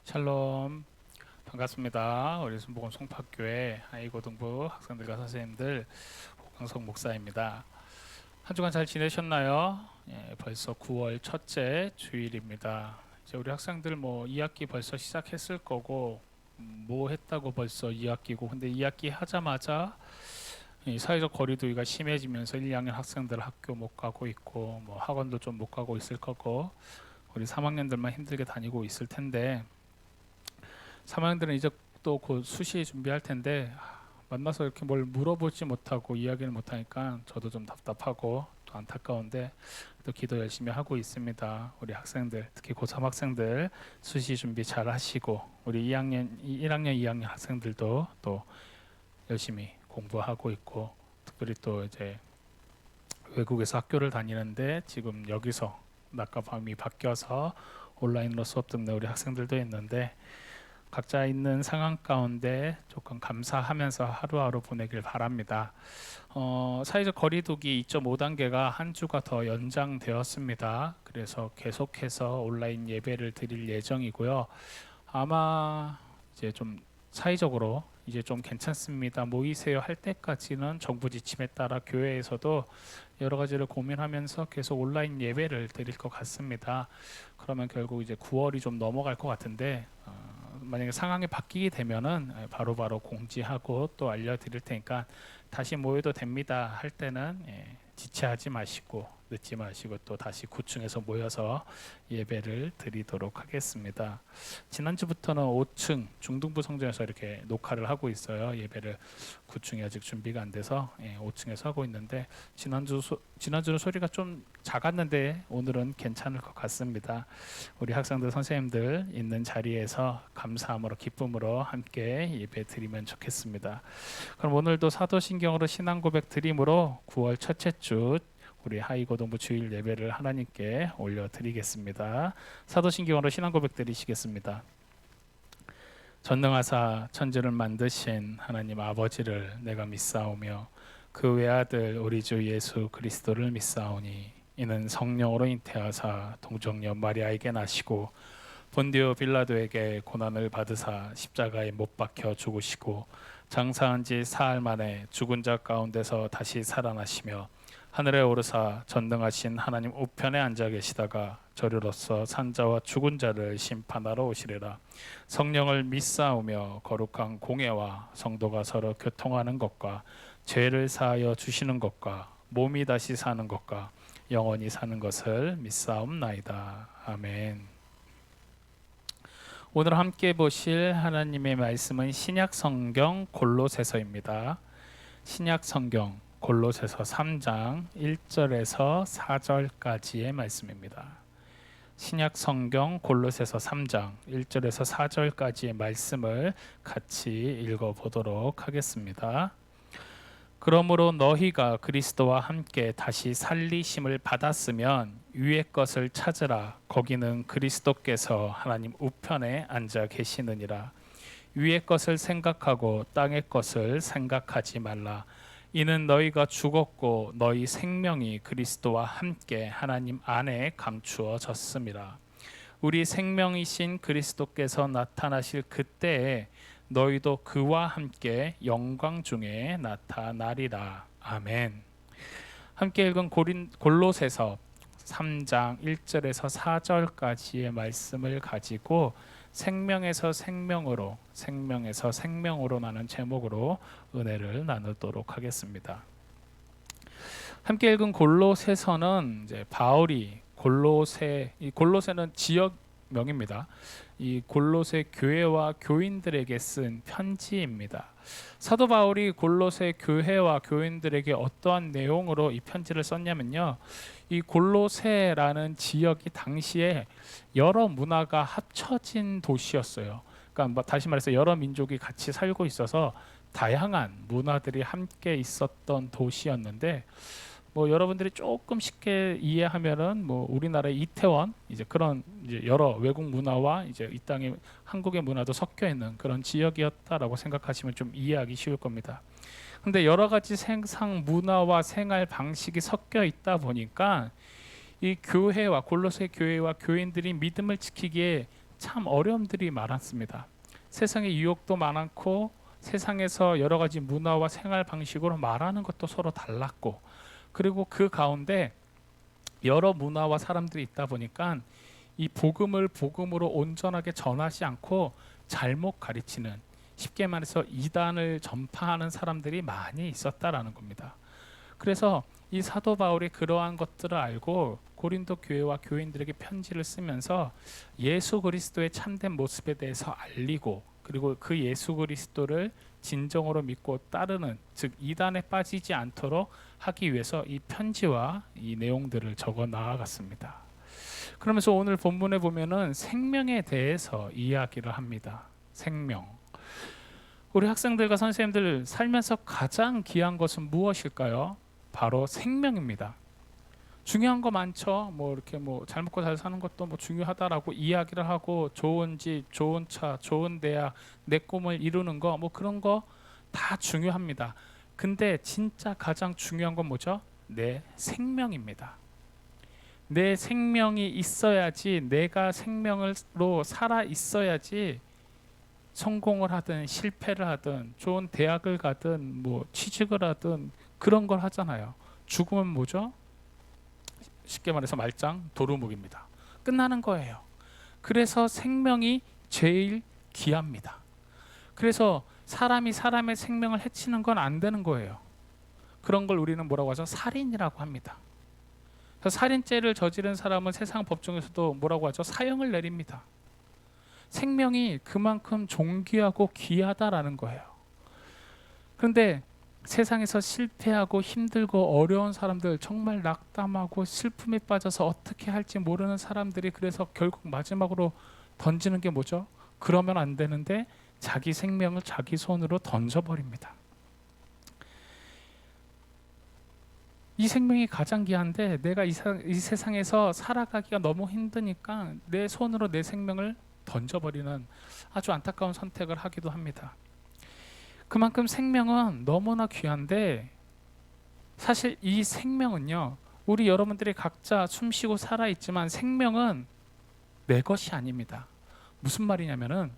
샬롬, 반갑습니다. 우리 순복음 송파교회 하이고등부 학생들과 선생님들 호강석 목사입니다. 한 주간 잘 지내셨나요? 벌써 9월 첫째 주일입니다. 이제 우리 학생들 2학기 벌써 시작했을 거고 뭐 했다고 벌써 2학기고, 근데 2학기 하자마자 이 사회적 거리두기가 심해지면서 1, 2학년 학생들 학교 못 가고 있고, 학원도 좀 못 가고 있을 거고, 우리 3학년들만 힘들게 다니고 있을 텐데, 3학년들은 이제 또 곧 수시 준비할 텐데 만나서 이렇게 뭘 물어보지 못하고 이야기를 못하니까 저도 좀 답답하고 또 안타까운데, 또 기도 열심히 하고 있습니다. 우리 학생들, 특히 고3 학생들 수시 준비 잘 하시고, 우리 1학년 2학년 학생들도 또 열심히 공부하고 있고, 특별히 또 이제 외국에서 학교를 다니는데 지금 여기서 낮과 밤이 바뀌어서 온라인으로 수업 듣는 우리 학생들도 있는데, 각자 있는 상황 가운데 조금 감사하면서 하루하루 보내길 바랍니다. 사회적 거리두기 2.5단계가 한 주가 더 연장되었습니다. 그래서 계속해서 온라인 예배를 드릴 예정이고요. 아마 이제 좀 사회적으로 이제 좀 괜찮습니다, 모이세요 할 때까지는 정부 지침에 따라 교회에서도 여러 가지를 고민하면서 계속 온라인 예배를 드릴 것 같습니다. 그러면 결국 이제 9월이 좀 넘어갈 것 같은데, 만약에 상황이 바뀌게 되면은 바로바로 공지하고 또 알려드릴 테니까 다시 모여도 됩니다 할 때는 지체하지 마시고 늦지 마시고 또 다시 9층에서 모여서 예배를 드리도록 하겠습니다. 지난주부터는 5층 중등부 성전에서 이렇게 녹화를 하고 있어요. 예배를 9층이 아직 준비가 안 돼서 5층에서 하고 있는데, 지난주는 소리가 좀 작았는데 오늘은 괜찮을 것 같습니다. 우리 학생들 선생님들 있는 자리에서 감사함으로 기쁨으로 함께 예배 드리면 좋겠습니다. 그럼 오늘도 사도신경으로 신앙 고백 드림으로 9월 첫째 주 우리 하이고등부 주일 예배를 하나님께 올려드리겠습니다. 사도신경으로 신앙 고백 드리시겠습니다. 전능하사 천지를 만드신 하나님 아버지를 내가 믿사오며 그 외아들 우리 주 예수 그리스도를 믿사오니 이는 성령으로 잉태하사 동정녀 마리아에게 나시고 본디오 빌라도에게 고난을 받으사 십자가에 못 박혀 죽으시고 장사한 지 사흘 만에 죽은 자 가운데서 다시 살아나시며 하늘에 오르사 전능하신 하나님 우편에 앉아 계시다가 저리로서 산자와 죽은 자를 심판하러 오시리라. 성령을 믿사오며 거룩한 공예와 성도가 서로 교통하는 것과 죄를 사하여 주시는 것과 몸이 다시 사는 것과 영원히 사는 것을 믿사옵나이다. 아멘. 오늘 함께 보실 하나님의 말씀은 신약 성경 골로새서입니다. 신약 성경 골로새서 3장 1절에서 4절까지의 말씀입니다. 신약 성경 골로새서 3장 1절에서 4절까지의 말씀을 같이 읽어보도록 하겠습니다. 그러므로 너희가 그리스도와 함께 다시 살리심을 받았으면 위의 것을 찾으라. 거기는 그리스도께서 하나님 우편에 앉아 계시느니라. 위의 것을 생각하고 땅의 것을 생각하지 말라. 이는 너희가 죽었고 너희 생명이 그리스도와 함께 하나님 안에 감추어졌음이라. 우리 생명이신 그리스도께서 나타나실 그때에 너희도 그와 함께 영광 중에 나타나리라. 아멘. 함께 읽은 골로새서 3장 1절에서 4절까지의 말씀을 가지고 생명에서 생명으로, 생명에서 생명으로라는 제목으로 은혜를 나누도록 하겠습니다. 함께 읽은 골로새서는 이제 바울이 이 골로새는 지역명입니다. 이 골로새 교회와 교인들에게 쓴 편지입니다. 사도 바울이 골로새 교회와 교인들에게 어떠한 내용으로 이 편지를 썼냐면요, 이 골로새라는 지역이 당시에 여러 문화가 합쳐진 도시였어요. 그러니까 다시 말해서 여러 민족이 같이 살고 있어서 다양한 문화들이 함께 있었던 도시였는데, 여러분들이 조금 쉽게 이해하면은 우리나라의 이태원, 이제 그런 이제 여러 외국 문화와 이제 이 땅의 한국의 문화도 섞여 있는 그런 지역이었다라고 생각하시면 좀 이해하기 쉬울 겁니다. 근데 여러 가지 생상 문화와 생활 방식이 섞여 있다 보니까 이 교회와 골로새 교회와 교인들이 믿음을 지키기에 참 어려움들이 많았습니다. 세상에 유혹도 많았고 세상에서 여러 가지 문화와 생활 방식으로 말하는 것도 서로 달랐고, 그리고 그 가운데 여러 문화와 사람들이 있다 보니까 이 복음을 복음으로 온전하게 전하지 않고 잘못 가르치는, 쉽게 말해서 이단을 전파하는 사람들이 많이 있었다라는 겁니다. 그래서 이 사도 바울이 그러한 것들을 알고 고린도 교회와 교인들에게 편지를 쓰면서 예수 그리스도의 참된 모습에 대해서 알리고, 그리고 그 예수 그리스도를 진정으로 믿고 따르는, 즉 이단에 빠지지 않도록 하기 위해서 이 편지와 이 내용들을 적어 나아갔습니다. 그러면서 오늘 본문에 보면은 생명에 대해서 이야기를 합니다. 생명. 우리 학생들과 선생님들 살면서 가장 귀한 것은 무엇일까요? 바로 생명입니다. 중요한 거 많죠. 뭐 이렇게 뭐 잘 먹고 잘 사는 것도 뭐 중요하다라고 이야기를 하고, 좋은 집, 좋은 차, 좋은 대학, 내 꿈을 이루는 거, 뭐 그런 거 다 중요합니다. 근데 진짜 가장 중요한 건 뭐죠? 내 생명입니다. 내 생명이 있어야지, 내가 생명으로 살아 있어야지 성공을 하든 실패를 하든 좋은 대학을 가든 뭐 취직을 하든 그런 걸 하잖아요. 죽으면 뭐죠? 쉽게 말해서 말짱 도루묵입니다. 끝나는 거예요. 그래서 생명이 제일 귀합니다. 그래서 사람이 사람의 생명을 해치는 건 안 되는 거예요. 그런 걸 우리는 뭐라고 하죠? 살인이라고 합니다. 그래서 살인죄를 저지른 사람은 세상 법정에서도 뭐라고 하죠? 사형을 내립니다. 생명이 그만큼 존귀하고 귀하다라는 거예요. 그런데 세상에서 실패하고 힘들고 어려운 사람들, 정말 낙담하고 슬픔에 빠져서 어떻게 할지 모르는 사람들이 그래서 결국 마지막으로 던지는 게 뭐죠? 그러면 안 되는데 자기 생명을 자기 손으로 던져버립니다. 이 생명이 가장 귀한데 내가 이 세상에서 살아가기가 너무 힘드니까 내 손으로 내 생명을 던져버리는 아주 안타까운 선택을 하기도 합니다. 그만큼 생명은 너무나 귀한데, 사실 이 생명은요, 우리 여러분들이 각자 숨쉬고 살아있지만 생명은 내 것이 아닙니다. 무슨 말이냐면은,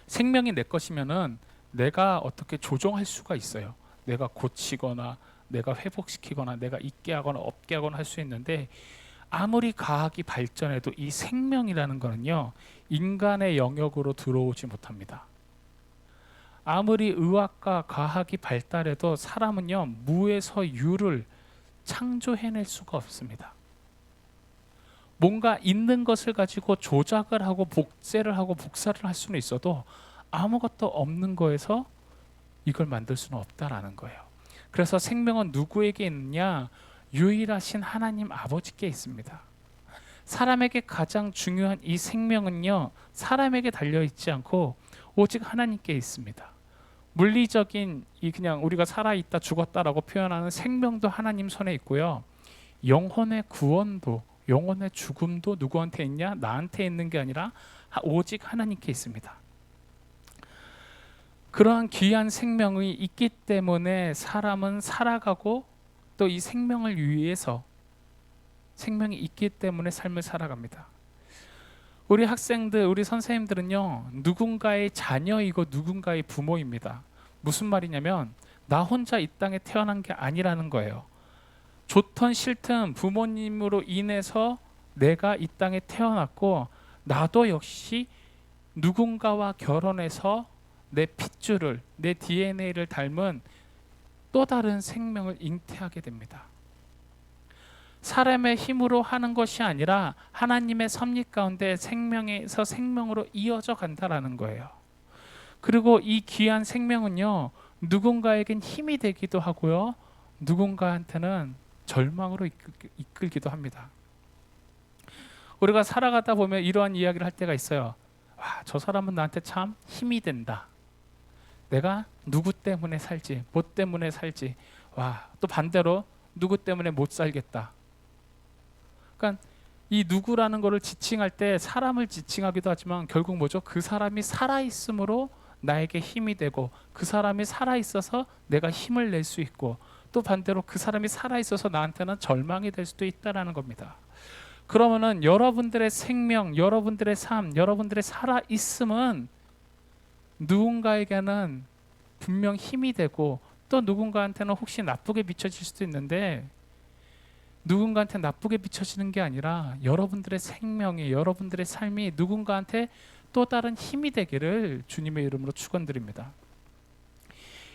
생명이 내 것이면은 내가 어떻게 조종할 수가 있어요. 내가 고치거나 내가 회복시키거나 내가 있게 하거나 없게 하거나 할 수 있는데, 아무리 과학이 발전해도 이 생명이라는 거는요, 인간의 영역으로 들어오지 못합니다. 아무리 의학과 과학이 발달해도 사람은요, 무에서 유를 창조해낼 수가 없습니다. 뭔가 있는 것을 가지고 조작을 하고 복제를 하고 복사를 할 수는 있어도 아무것도 없는 거에서 이걸 만들 수는 없다라는 거예요. 그래서 생명은 누구에게 있느냐? 유일하신 하나님 아버지께 있습니다. 사람에게 가장 중요한 이 생명은요, 사람에게 달려있지 않고 오직 하나님께 있습니다. 물리적인 이 그냥 우리가 살아있다 죽었다라고 표현하는 생명도 하나님 손에 있고요, 영혼의 구원도, 영혼의 죽음도 누구한테 있냐? 나한테 있는 게 아니라 오직 하나님께 있습니다. 그러한 귀한 생명이 있기 때문에 사람은 살아가고, 또 이 생명을 위해서, 생명이 있기 때문에 삶을 살아갑니다. 우리 학생들, 우리 선생님들은요, 누군가의 자녀이고 누군가의 부모입니다. 무슨 말이냐면 나 혼자 이 땅에 태어난 게 아니라는 거예요. 좋든 싫든 부모님으로 인해서 내가 이 땅에 태어났고, 나도 역시 누군가와 결혼해서 내 핏줄을, 내 DNA를 닮은 또 다른 생명을 잉태하게 됩니다. 사람의 힘으로 하는 것이 아니라 하나님의 섭리 가운데 생명에서 생명으로 이어져 간다라는 거예요. 그리고 이 귀한 생명은요, 누군가에겐 힘이 되기도 하고요, 누군가한테는 절망으로 이끌기도 합니다. 우리가 살아가다 보면 이러한 이야기를 할 때가 있어요. 와, 저 사람은 나한테 참 힘이 된다. 내가 누구 때문에 살지, 뭐 때문에 살지. 와, 또 반대로 누구 때문에 못 살겠다. 그러니까 이 누구라는 거를 지칭할 때 사람을 지칭하기도 하지만 결국 뭐죠? 그 사람이 살아있음으로 나에게 힘이 되고, 그 사람이 살아있어서 내가 힘을 낼 수 있고, 또 반대로 그 사람이 살아있어서 나한테는 절망이 될 수도 있다라는 겁니다. 그러면은 여러분들의 생명, 여러분들의 삶, 여러분들의 살아 있음은 누군가에게는 분명 힘이 되고 또 누군가한테는 혹시 나쁘게 비춰질 수도 있는데 누군가한테 나쁘게 비춰지는 게 아니라 여러분들의 생명이 여러분들의 삶이 누군가한테 또 다른 힘이 되기를 주님의 이름으로 축원드립니다.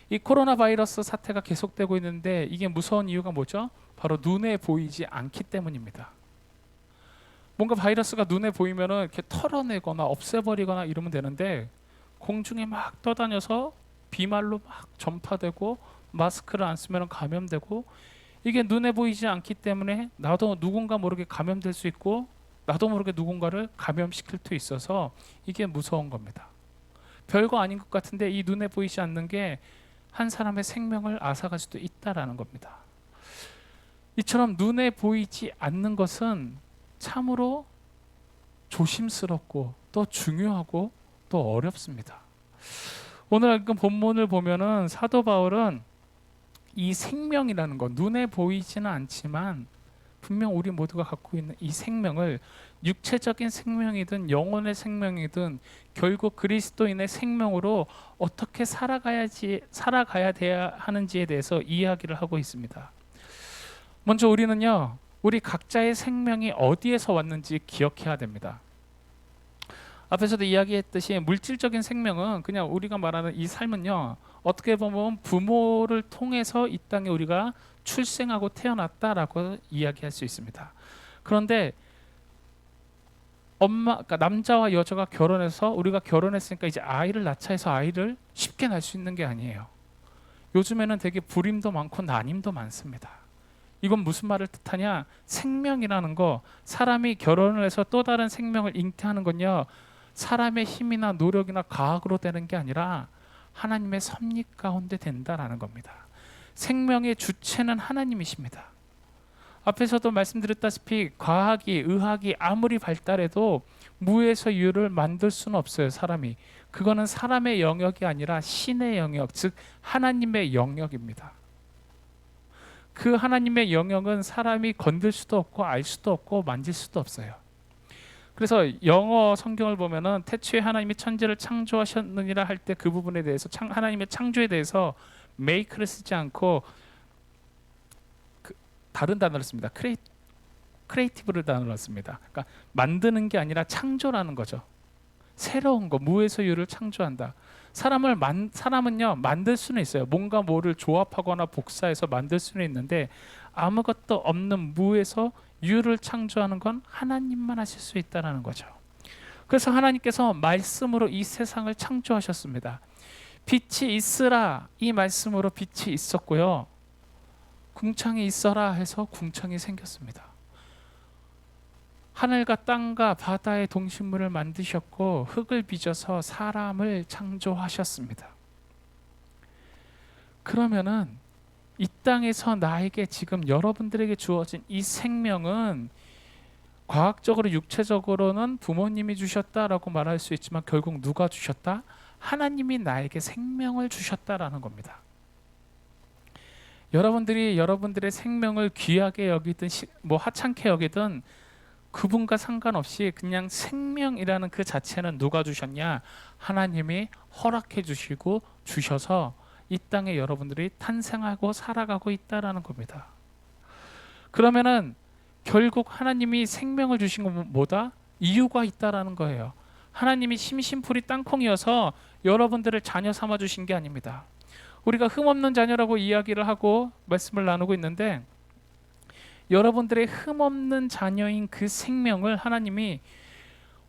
이 코로나 바이러스 사태가 계속되고 있는데 이게 무서운 이유가 뭐죠? 바로 눈에 보이지 않기 때문입니다. 뭔가 바이러스가 눈에 보이면은 이렇게 털어내거나 없애버리거나 이러면 되는데 공중에 막 떠다녀서 비말로 막 전파되고 마스크를 안 쓰면 감염되고 이게 눈에 보이지 않기 때문에 나도 누군가 모르게 감염될 수 있고 나도 모르게 누군가를 감염시킬 수 있어서 이게 무서운 겁니다. 별거 아닌 것 같은데 이 눈에 보이지 않는 게 한 사람의 생명을 앗아갈 수도 있다라는 겁니다. 이처럼 눈에 보이지 않는 것은 참으로 조심스럽고 또 중요하고 또 어렵습니다. 오늘 읽은 본문을 보면은 사도 바울은 이 생명이라는 것, 눈에 보이지는 않지만 분명 우리 모두가 갖고 있는 이 생명을 육체적인 생명이든 영혼의 생명이든 결국 그리스도인의 생명으로 어떻게 살아가야 돼야 하는지에 대해서 이야기를 하고 있습니다. 먼저 우리는요, 우리 각자의 생명이 어디에서 왔는지 기억해야 됩니다. 앞에서도 이야기했듯이 물질적인 생명은 그냥 우리가 말하는 이 삶은요, 어떻게 보면 부모를 통해서 이 땅에 우리가 출생하고 태어났다라고 이야기할 수 있습니다. 그런데 그러니까 남자와 여자가 결혼해서 우리가 결혼했으니까 이제 아이를 낳자 해서 아이를 쉽게 낳을 수 있는 게 아니에요. 요즘에는 되게 불임도 많고 난임도 많습니다. 이건 무슨 말을 뜻하냐? 생명이라는 거, 사람이 결혼을 해서 또 다른 생명을 잉태하는 건요, 사람의 힘이나 노력이나 과학으로 되는 게 아니라 하나님의 섭리 가운데 된다라는 겁니다. 생명의 주체는 하나님이십니다. 앞에서도 말씀드렸다시피 과학이, 의학이 아무리 발달해도 무에서 유를 만들 수는 없어요, 사람이. 그거는 사람의 영역이 아니라 신의 영역, 즉 하나님의 영역입니다. 그 하나님의 영역은 사람이 건들 수도 없고 알 수도 없고 만질 수도 없어요. 그래서 영어 성경을 보면은 태초에 하나님이 천지를 창조하셨느니라 할 때 그 부분에 대해서 하나님의 창조에 대해서 make를 쓰지 않고 다른 단어를 씁니다. 크리에이티브를 단어를 씁니다. 그러니까 만드는 게 아니라 창조라는 거죠. 새로운 거, 무에서 유를 창조한다. 사람은요, 만들 수는 있어요. 뭔가 뭐를 조합하거나 복사해서 만들 수는 있는데 아무것도 없는 무에서 유를 창조하는 건 하나님만 하실 수 있다는 거죠. 그래서 하나님께서 말씀으로 이 세상을 창조하셨습니다. 빛이 있으라, 이 말씀으로 빛이 있었고요. 궁창이 있어라 해서 궁창이 생겼습니다. 하늘과 땅과 바다의 동식물을 만드셨고 흙을 빚어서 사람을 창조하셨습니다. 그러면은 이 땅에서 나에게 지금 여러분들에게 주어진 이 생명은 과학적으로 육체적으로는 부모님이 주셨다라고 말할 수 있지만 결국 누가 주셨다? 하나님이 나에게 생명을 주셨다라는 겁니다. 여러분들이 여러분들의 생명을 귀하게 여기든 하찮게 여기든 그분과 상관없이 그냥 생명이라는 그 자체는 누가 주셨냐? 하나님이 허락해 주시고 주셔서 이 땅에 여러분들이 탄생하고 살아가고 있다라는 겁니다. 그러면은 결국 하나님이 생명을 주신 건 뭐다? 이유가 있다라는 거예요. 하나님이 심심풀이 땅콩이어서 여러분들을 자녀 삼아 주신 게 아닙니다. 우리가 흠없는 자녀라고 이야기를 하고 말씀을 나누고 있는데 여러분들의 흠없는 자녀인 그 생명을 하나님이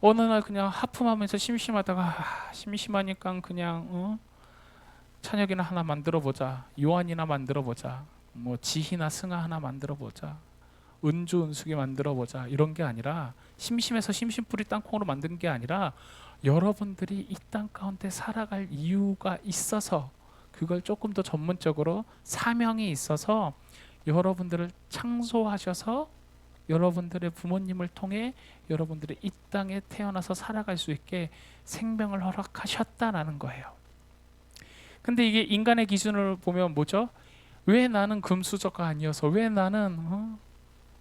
어느 날 그냥 하품하면서 심심하다가 심심하니까 그냥 찬혁이나 하나 만들어 보자, 요한이나 만들어 보자, 뭐 지희나 승아 하나 만들어 보자, 은주 은숙이 만들어 보자, 이런 게 아니라 심심해서 심심풀이 땅콩으로 만든 게 아니라 여러분들이 이 땅 가운데 살아갈 이유가 있어서 그걸 조금 더 전문적으로 사명이 있어서 여러분들을 창조하셔서 여러분들의 부모님을 통해 여러분들이 이 땅에 태어나서 살아갈 수 있게 생명을 허락하셨다라는 거예요. 근데 이게 인간의 기준으로 보면 뭐죠? 왜 나는 금수저가 아니어서 왜 나는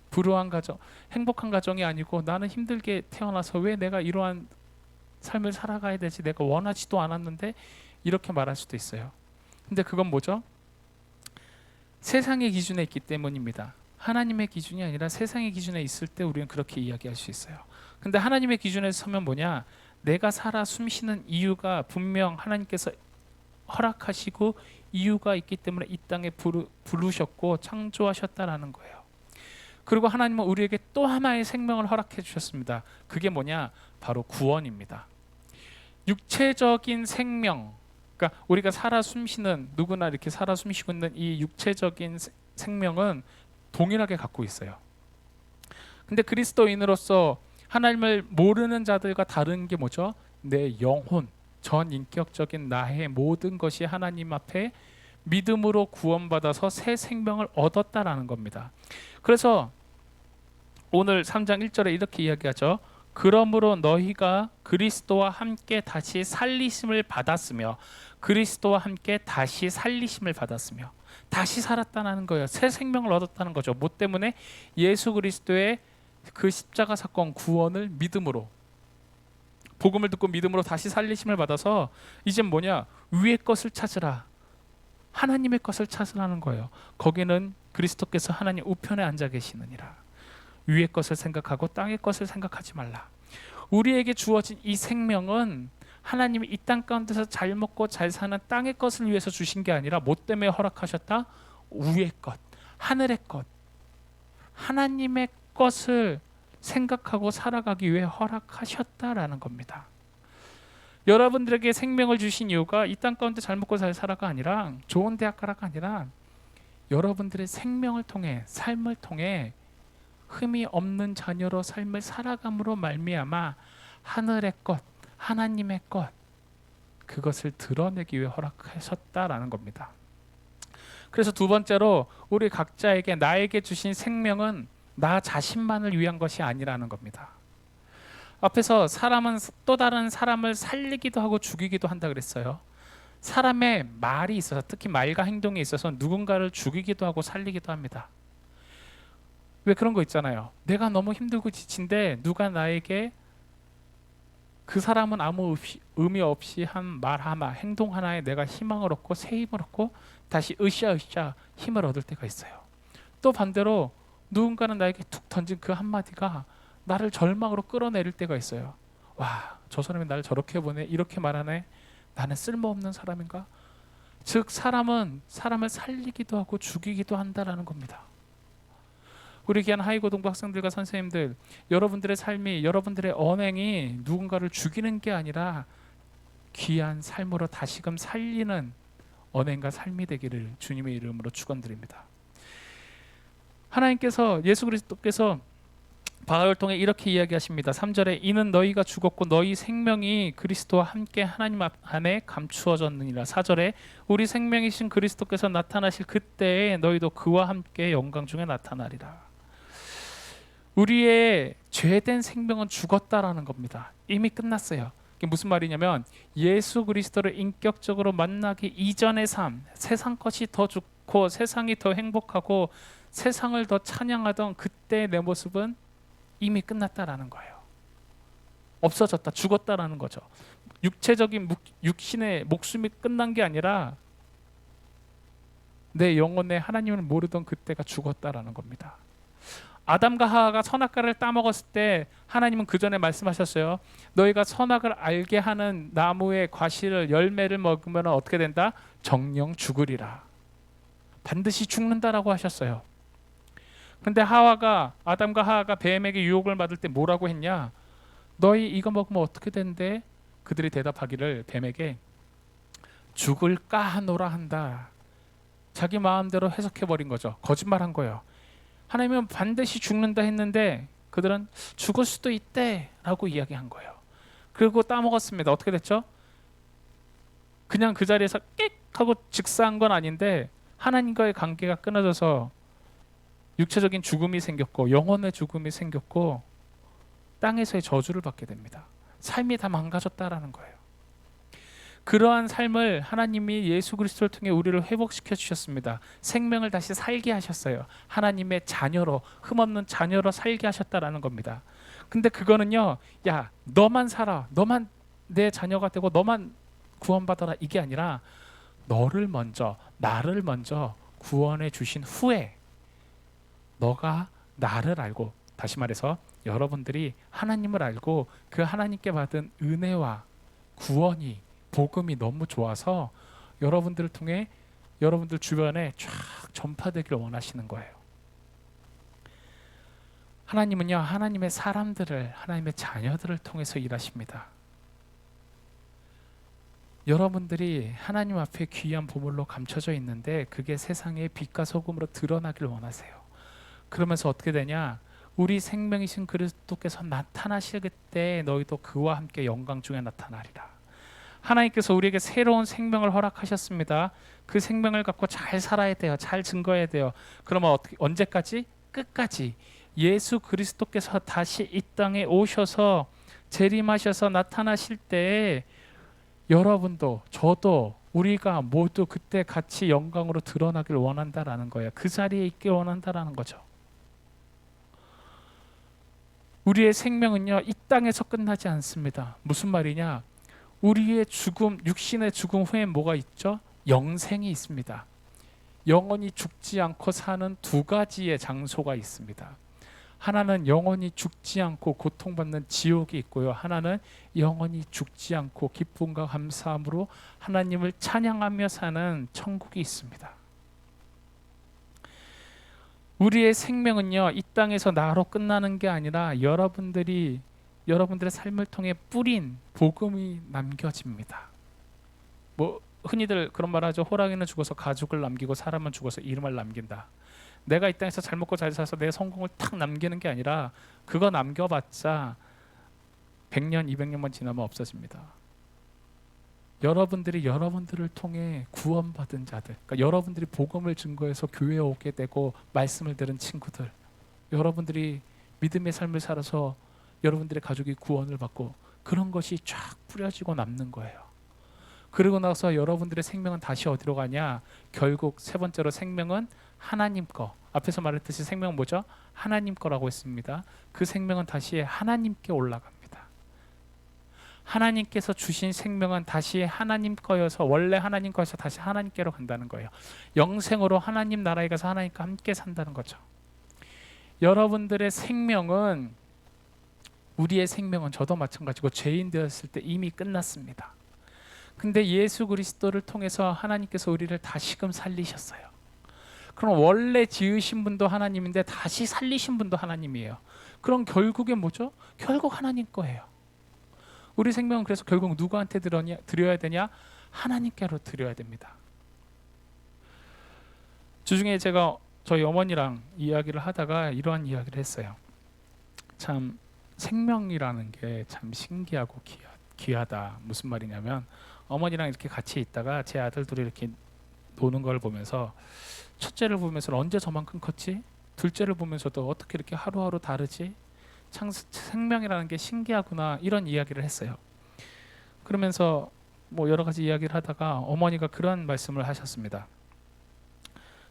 불우한 가정, 행복한 가정이 아니고 나는 힘들게 태어나서 왜 내가 이러한 삶을 살아가야 되지? 내가 원하지도 않았는데 이렇게 말할 수도 있어요. 근데 그건 뭐죠? 세상의 기준에 있기 때문입니다. 하나님의 기준이 아니라 세상의 기준에 있을 때 우리는 그렇게 이야기할 수 있어요. 근데 하나님의 기준에서 서면 뭐냐? 내가 살아 숨쉬는 이유가 분명 하나님께서 허락하시고 이유가 있기 때문에 이 땅에 부르셨고 창조하셨다라는 거예요. 그리고 하나님은 우리에게 또 하나의 생명을 허락해 주셨습니다. 그게 뭐냐? 바로 구원입니다. 육체적인 생명, 그러니까 우리가 살아 숨쉬는, 누구나 이렇게 살아 숨쉬고 있는 이 육체적인 생명은 동일하게 갖고 있어요. 근데 그리스도인으로서 하나님을 모르는 자들과 다른 게 뭐죠? 내 영혼, 전 인격적인 나의 모든 것이 하나님 앞에 믿음으로 구원받아서 새 생명을 얻었다라는 겁니다. 그래서 오늘 3장 1절에 이렇게 이야기하죠. 그러므로 너희가 그리스도와 함께 다시 살리심을 받았으며, 그리스도와 함께 다시 살리심을 받았으며, 다시 살았다는 거예요. 새 생명을 얻었다는 거죠. 뭐 때문에? 예수 그리스도의 그 십자가 사건 구원을 믿음으로, 복음을 듣고 믿음으로 다시 살리심을 받아서 이제 뭐냐? 위의 것을 찾으라, 하나님의 것을 찾으라는 거예요. 거기는 그리스도께서 하나님 우편에 앉아 계시느니라. 위의 것을 생각하고 땅의 것을 생각하지 말라. 우리에게 주어진 이 생명은 하나님이 이 땅 가운데서 잘 먹고 잘 사는 땅의 것을 위해서 주신 게 아니라 뭐 때문에 허락하셨다? 위의 것, 하늘의 것, 하나님의 것을 생각하고 살아가기 위해 허락하셨다라는 겁니다. 여러분들에게 생명을 주신 이유가 이 땅 가운데 잘 먹고 잘 살아가 아니라, 좋은 대학 가라가 아니라, 여러분들의 생명을 통해, 삶을 통해 흠이 없는 자녀로 삶을 살아감으로 말미암아 하늘의 것, 하나님의 것, 그것을 드러내기 위해 허락하셨다라는 겁니다. 그래서 두 번째로 우리 각자에게, 나에게 주신 생명은 나 자신만을 위한 것이 아니라는 겁니다. 앞에서 사람은 또 다른 사람을 살리기도 하고 죽이기도 한다 그랬어요. 사람의 말이 있어서, 특히 말과 행동에 있어서 누군가를 죽이기도 하고 살리기도 합니다. 왜 그런 거 있잖아요. 내가 너무 힘들고 지친데 누가 나에게, 그 사람은 아무 의미 없이 한 말 하나, 행동 하나에 내가 희망을 얻고 새 힘을 얻고 다시 으쌰으쌰 힘을 얻을 때가 있어요. 또 반대로 누군가는 나에게 툭 던진 그 한마디가 나를 절망으로 끌어내릴 때가 있어요. 와, 저 사람이 나를 저렇게 보네, 이렇게 말하네, 나는 쓸모없는 사람인가? 즉 사람은 사람을 살리기도 하고 죽이기도 한다라는 겁니다. 우리 귀한 하이고등부 학생들과 선생님들, 여러분들의 삶이, 여러분들의 언행이 누군가를 죽이는 게 아니라 귀한 삶으로 다시금 살리는 언행과 삶이 되기를 주님의 이름으로 축원드립니다. 하나님께서, 예수 그리스도께서 바울을 통해 이렇게 이야기하십니다. 3절에 이는 너희가 죽었고 너희 생명이 그리스도와 함께 하나님 안에 감추어졌느니라. 4절에 우리 생명이신 그리스도께서 나타나실 그때에 너희도 그와 함께 영광 중에 나타나리라. 우리의 죄된 생명은 죽었다라는 겁니다. 이미 끝났어요. 이게 무슨 말이냐면 예수 그리스도를 인격적으로 만나기 이전의 삶, 세상 것이 더 좋고 세상이 더 행복하고 세상을 더 찬양하던 그때의 내 모습은 이미 끝났다라는 거예요. 없어졌다, 죽었다라는 거죠. 육체적인 육신의 목숨이 끝난 게 아니라 내 영혼에 하나님을 모르던 그때가 죽었다라는 겁니다. 아담과 하와가 선악과를 따먹었을 때 하나님은 그 전에 말씀하셨어요. 너희가 선악을 알게 하는 나무의 과실을, 열매를 먹으면 어떻게 된다? 정령 죽으리라. 반드시 죽는다라고 하셨어요. 근데 아담과 하와가 뱀에게 유혹을 받을 때 뭐라고 했냐? 너희 이거 먹으면 어떻게 된대? 그들이 대답하기를 뱀에게 죽을까 하노라 한다. 자기 마음대로 해석해버린 거죠. 거짓말한 거예요. 하나님은 반드시 죽는다 했는데 그들은 죽을 수도 있대 라고 이야기한 거예요. 그리고 따먹었습니다. 어떻게 됐죠? 그냥 그 자리에서 끽 하고 즉사한 건 아닌데 하나님과의 관계가 끊어져서 육체적인 죽음이 생겼고 영혼의 죽음이 생겼고 땅에서의 저주를 받게 됩니다. 삶이 다 망가졌다라는 거예요. 그러한 삶을 하나님이 예수 그리스도를 통해 우리를 회복시켜 주셨습니다. 생명을 다시 살게 하셨어요. 하나님의 자녀로, 흠없는 자녀로 살게 하셨다라는 겁니다. 근데 그거는요, 야, 너만 살아, 너만 내 자녀가 되고 너만 구원받아라, 이게 아니라 나를 먼저 구원해 주신 후에 너가 나를 알고, 다시 말해서 여러분들이 하나님을 알고 그 하나님께 받은 은혜와 구원이, 복음이 너무 좋아서 여러분들을 통해 여러분들 주변에 쫙 전파되기를 원하시는 거예요. 하나님은요, 하나님의 사람들을, 하나님의 자녀들을 통해서 일하십니다. 여러분들이 하나님 앞에 귀한 보물로 감춰져 있는데 그게 세상의 빛과 소금으로 드러나길 원하세요. 그러면서 어떻게 되냐? 우리 생명이신 그리스도께서 나타나실 그때 너희도 그와 함께 영광 중에 나타나리라. 하나님께서 우리에게 새로운 생명을 허락하셨습니다. 그 생명을 갖고 잘 살아야 돼요. 잘 증거해야 돼요. 그러면 어떻게, 언제까지? 끝까지. 예수 그리스도께서 다시 이 땅에 오셔서 재림하셔서 나타나실 때 여러분도 저도 우리가 모두 그때 같이 영광으로 드러나길 원한다라는 거예요. 그 자리에 있길 원한다라는 거죠. 우리의 생명은요, 이 땅에서 끝나지 않습니다. 무슨 말이냐? 우리의 죽음, 육신의 죽음 후에 뭐가 있죠? 영생이 있습니다. 영원히 죽지 않고 사는 두 가지의 장소가 있습니다. 하나는 영원히 죽지 않고 고통받는 지옥이 있고요. 하나는 영원히 죽지 않고 기쁨과 감사함으로 하나님을 찬양하며 사는 천국이 있습니다. 우리의 생명은요, 이 땅에서 나로 끝나는 게 아니라 여러분들의 삶을 통해 뿌린 복음이 남겨집니다. 뭐 흔히들 그런 말 하죠. 호랑이는 죽어서 가죽을 남기고 사람은 죽어서 이름을 남긴다. 내가 이 땅에서 잘 먹고 잘 살아서 내 성공을 탁 남기는 게 아니라 그거 남겨봤자 100년, 200년만 지나면 없어집니다. 여러분들이 여러분들을 통해 구원받은 자들, 그러니까 여러분들이 복음을 증거해서 교회에 오게 되고 말씀을 들은 친구들, 여러분들이 믿음의 삶을 살아서 여러분들의 가족이 구원을 받고 그런 것이 쫙 뿌려지고 남는 거예요. 그러고 나서 여러분들의 생명은 다시 어디로 가냐? 결국 세 번째로 생명은 하나님 거. 앞에서 말했듯이 생명은 뭐죠? 하나님 거라고 했습니다. 그 생명은 다시 하나님께 올라갑니다. 하나님께서 주신 생명은 다시 하나님 거여서, 원래 하나님 거여서 다시 하나님께로 간다는 거예요. 영생으로 하나님 나라에 가서 하나님과 함께 산다는 거죠. 여러분들의 생명은, 우리의 생명은 저도 마찬가지고 죄인 되었을 때 이미 끝났습니다. 근데 예수 그리스도를 통해서 하나님께서 우리를 다시금 살리셨어요. 그럼 원래 지으신 분도 하나님인데 다시 살리신 분도 하나님이에요. 그럼 결국에 뭐죠? 결국 하나님 거예요. 우리 생명은 그래서 결국 누구한테 드려야 되냐? 하나님께로 드려야 됩니다. 주중에 제가 저희 어머니랑 이야기를 하다가 이러한 이야기를 했어요. 참 생명이라는 게 참 신기하고 귀하다. 무슨 말이냐면 어머니랑 이렇게 같이 있다가 제 아들들이 이렇게 노는 걸 보면서 첫째를 보면서 언제 저만큼 컸지? 둘째를 보면서도 어떻게 이렇게 하루하루 다르지? 참 생명이라는 게 신기하구나, 이런 이야기를 했어요. 그러면서 뭐 여러 가지 이야기를 하다가 어머니가 그런 말씀을 하셨습니다.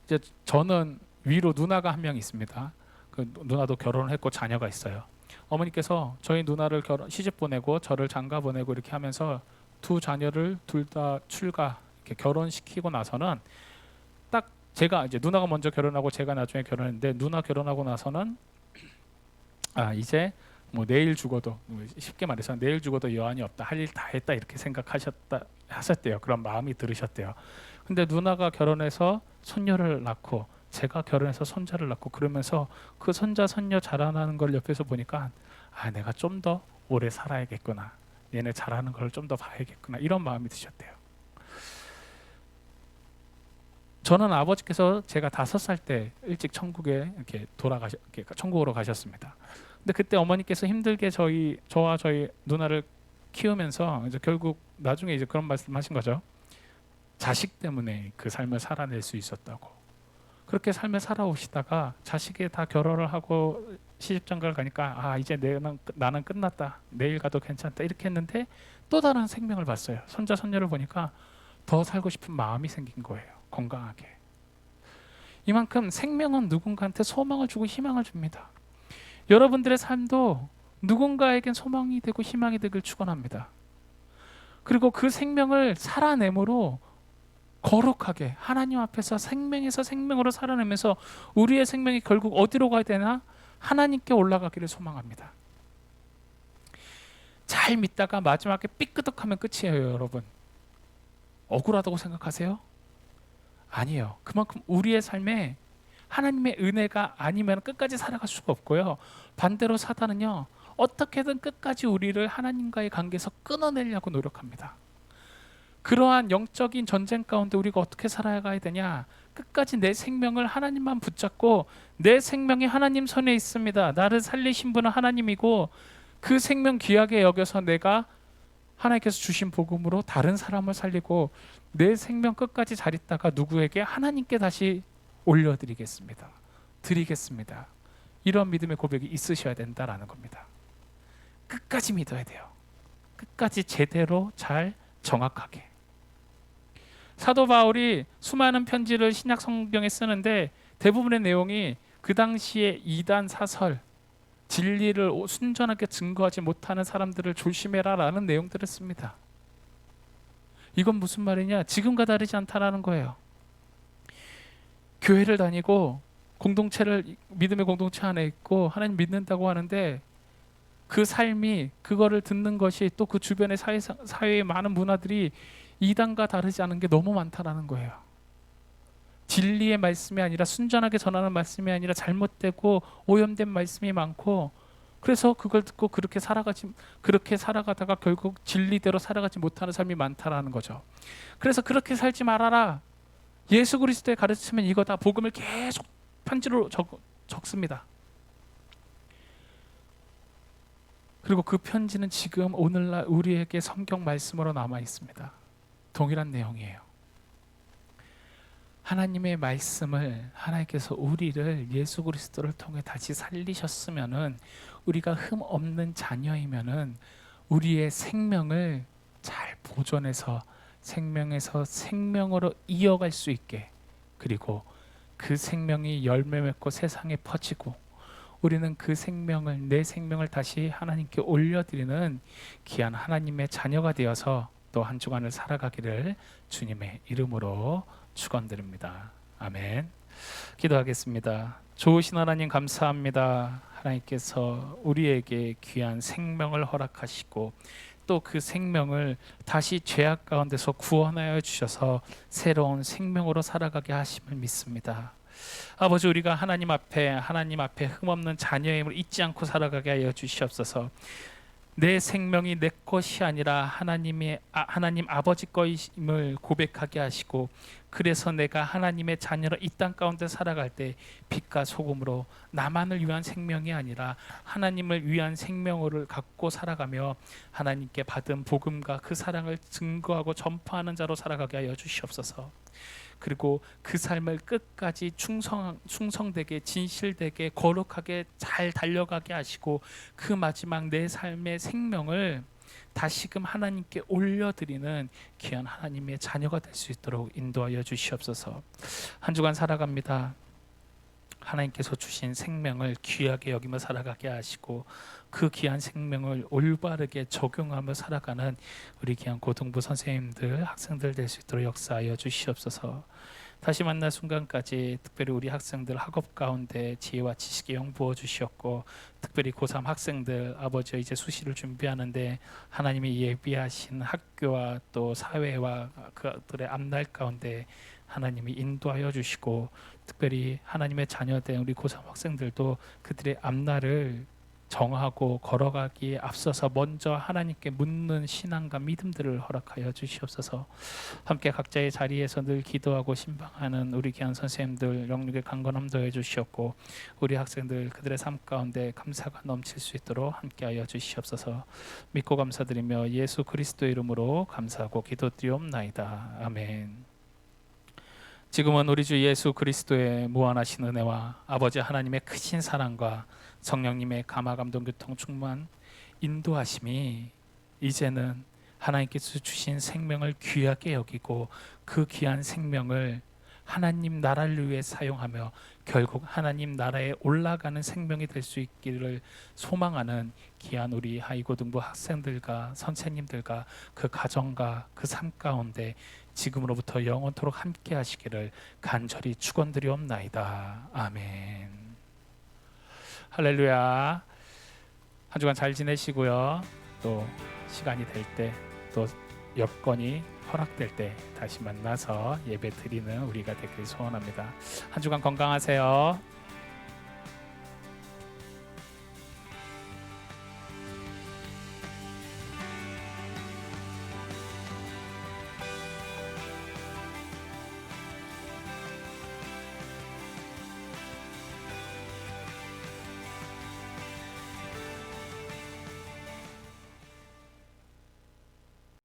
이제 저는 위로 누나가 한 명 있습니다. 그 누나도 결혼을 했고 자녀가 있어요. 어머니께서 저희 누나를 시집 보내고 저를 장가 보내고 이렇게 하면서 두 자녀를 둘 다 출가, 이렇게 결혼시키고 나서는 딱 제가 이제 누나가 먼저 결혼하고 제가 나중에 결혼했는데, 누나 결혼하고 나서는 이제 뭐 내일 죽어도, 쉽게 말해서 내일 죽어도 여한이 없다, 할 일 다 했다, 이렇게 하셨대요. 그런 마음이 들으셨대요. 근데 누나가 결혼해서 손녀를 낳고 제가 결혼해서 손자를 낳고 그러면서 그 손자 손녀 자라나는 걸 옆에서 보니까 내가 좀 더 오래 살아야겠구나, 얘네 잘하는 걸 좀 더 봐야겠구나, 이런 마음이 드셨대요. 저는 아버지께서 제가 5살 때 일찍 천국에 이렇게 천국으로 가셨습니다. 근데 그때 어머니께서 힘들게 저와 저희 누나를 키우면서 이제 결국 나중에 이제 그런 말씀하신 거죠. 자식 때문에 그 삶을 살아낼 수 있었다고. 그렇게 삶을 살아오시다가 자식이 다 결혼을 하고 시집장가를 가니까 이제 나는 끝났다, 내일 가도 괜찮다 이렇게 했는데 또 다른 생명을 봤어요. 손자 손녀를 보니까 더 살고 싶은 마음이 생긴 거예요. 건강하게. 이만큼 생명은 누군가한테 소망을 주고 희망을 줍니다. 여러분들의 삶도 누군가에겐 소망이 되고 희망이 되길 축원합니다. 그리고 그 생명을 살아내므로 거룩하게 하나님 앞에서 생명에서 생명으로 살아내면서 우리의 생명이 결국 어디로 가야 되나? 하나님께 올라가기를 소망합니다. 잘 믿다가 마지막에 삐끄덕하면 끝이에요, 여러분. 억울하다고 생각하세요? 아니에요. 그만큼 우리의 삶에 하나님의 은혜가 아니면 끝까지 살아갈 수가 없고요. 반대로 사단은요, 어떻게든 끝까지 우리를 하나님과의 관계에서 끊어내려고 노력합니다. 그러한 영적인 전쟁 가운데 우리가 어떻게 살아가야 되냐? 끝까지 내 생명을 하나님만 붙잡고, 내 생명이 하나님 손에 있습니다. 나를 살리신 분은 하나님이고 그 생명 귀하게 여겨서 내가 하나님께서 주신 복음으로 다른 사람을 살리고 내 생명 끝까지 잘 있다가 누구에게? 하나님께 다시 올려드리겠습니다. 드리겠습니다. 이런 믿음의 고백이 있으셔야 된다라는 겁니다. 끝까지 믿어야 돼요. 끝까지 제대로 잘 정확하게. 사도 바울이 수많은 편지를 신약 성경에 쓰는데 대부분의 내용이 그 당시에 이단 사설, 진리를 순전하게 증거하지 못하는 사람들을 조심해라라는 내용들을 씁니다. 이건 무슨 말이냐? 지금과 다르지 않다라는 거예요. 교회를 다니고 믿음의 공동체 안에 있고 하나님 믿는다고 하는데 그 삶이, 그거를 듣는 것이 또 그 주변의 사회의 많은 문화들이 이단과 다르지 않은 게 너무 많다라는 거예요. 진리의 말씀이 아니라, 순전하게 전하는 말씀이 아니라 잘못되고 오염된 말씀이 많고, 그래서 그걸 듣고 그렇게 살아가다가 결국 진리대로 살아가지 못하는 삶이 많다라는 거죠. 그래서 그렇게 살지 말아라. 예수 그리스도의 가르치면 이거다. 복음을 계속 편지로 적습니다. 그리고 그 편지는 지금 오늘날 우리에게 성경 말씀으로 남아 있습니다. 동일한 내용이에요. 하나님의 말씀을, 하나님께서 우리를 예수 그리스도를 통해 다시 살리셨으면은, 우리가 흠 없는 자녀이면은 우리의 생명을 잘 보존해서 생명에서 생명으로 이어갈 수 있게, 그리고 그 생명이 열매 맺고 세상에 퍼지고 우리는 그 생명을, 내 생명을 다시 하나님께 올려드리는 귀한 하나님의 자녀가 되어서 또 한 주간을 살아가기를 주님의 이름으로 축원드립니다. 아멘. 기도하겠습니다. 좋으신 하나님 감사합니다. 하나님께서 우리에게 귀한 생명을 허락하시고 또 그 생명을 다시 죄악 가운데서 구원하여 주셔서 새로운 생명으로 살아가게 하심을 믿습니다. 아버지, 우리가 하나님 앞에 흠없는 자녀임을 잊지 않고 살아가게 하여 주시옵소서. 내 생명이 내 것이 아니라 하나님 아버지 것임을 고백하게 하시고, 그래서 내가 하나님의 자녀로 이 땅 가운데 살아갈 때 빛과 소금으로 나만을 위한 생명이 아니라 하나님을 위한 생명을 갖고 살아가며 하나님께 받은 복음과 그 사랑을 증거하고 전파하는 자로 살아가게 하여 주시옵소서. 그리고 그 삶을 끝까지 충성되게, 진실되게, 거룩하게 잘 달려가게 하시고 그 마지막 내 삶의 생명을 다시금 하나님께 올려드리는 귀한 하나님의 자녀가 될 수 있도록 인도하여 주시옵소서. 한 주간 살아갑니다. 하나님께서 주신 생명을 귀하게 여기며 살아가게 하시고 그 귀한 생명을 올바르게 적용하며 살아가는 우리 귀한 고등부 선생님들, 학생들 될 수 있도록 역사하여 주시옵소서. 다시 만날 순간까지 특별히 우리 학생들 학업 가운데 지혜와 지식의 영 부어 주시었고, 특별히 고3 학생들, 아버지 이제 수시를 준비하는데 하나님이 예비하신 학교와 또 사회와 그들의 앞날 가운데 하나님이 인도하여 주시고, 특별히 하나님의 자녀된 우리 고3 학생들도 그들의 앞날을 정하고 걸어가기에 앞서서 먼저 하나님께 묻는 신앙과 믿음들을 허락하여 주시옵소서. 함께 각자의 자리에서 늘 기도하고 신방하는 우리 귀한 선생님들 영육의 강건함 더해 주시옵고, 우리 학생들 그들의 삶 가운데 감사가 넘칠 수 있도록 함께하여 주시옵소서. 믿고 감사드리며 예수 그리스도의 이름으로 감사하고 기도드리옵나이다. 아멘. 지금은 우리 주 예수 그리스도의 무한하신 은혜와 아버지 하나님의 크신 사랑과 성령님의 감화 감동 교통 충만 인도하심이 이제는 하나님께서 주신 생명을 귀하게 여기고 그 귀한 생명을 하나님 나라를 위해 사용하며 결국 하나님 나라에 올라가는 생명이 될 수 있기를 소망하는 귀한 우리 하이고등부 학생들과 선생님들과 그 가정과 그 삶 가운데 지금으로부터 영원토록 함께 하시기를 간절히 축원드리옵나이다. 아멘. 할렐루야. 한 주간 잘 지내시고요. 또 시간이 될 때, 또 여건이 허락될 때 다시 만나서 예배 드리는 우리가 되길 소원합니다. 한 주간 건강하세요.